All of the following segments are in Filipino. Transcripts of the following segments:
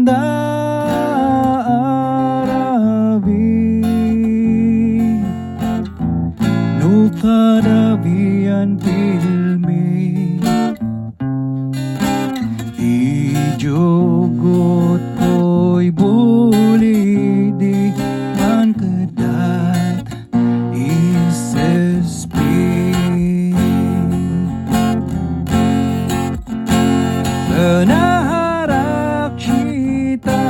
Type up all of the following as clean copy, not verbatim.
da arabi no kadabian pilmi ijogot ko'y buli di man kedat isespi penaharak cita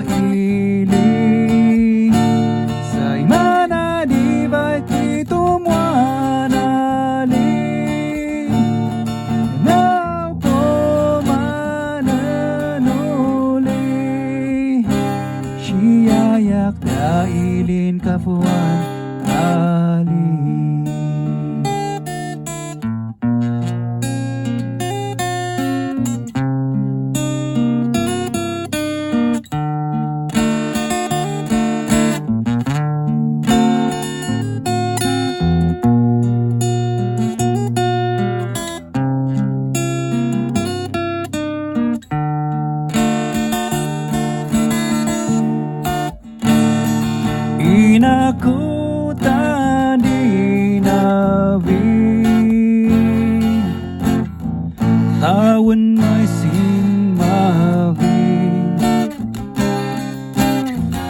ili say mana di baik itu muanali now ko mananuli siyayak dailin kafuan ali. Inakutan di nabi tahun may sinmavi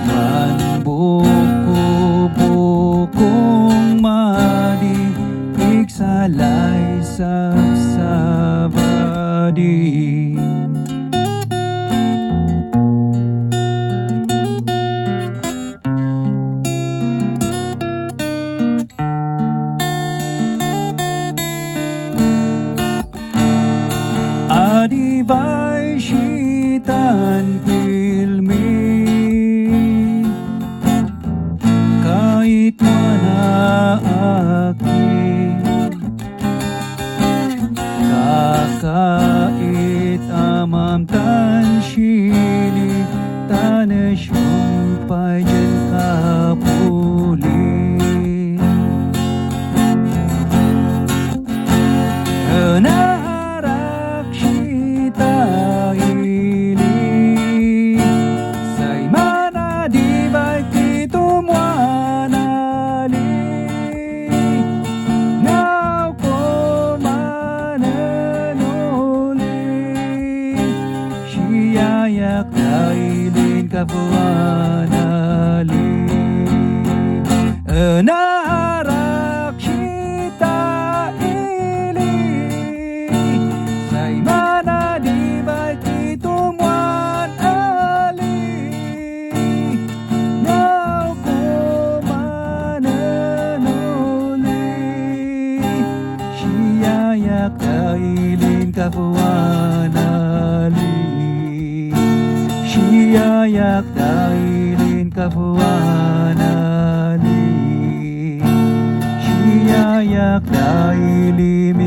man buko-bukong madi iksalay sabsabadi Adibay shitan pilmi kahit mana aki kakait amam tan shili tanesyumpay jan kapuli siyayak dailin kapuan ali naharak cita ili say mana di baik itu muan ali now ko mananuli siyayak dailin kapuan ali siyayak dailin kapuan ali siyayak dailin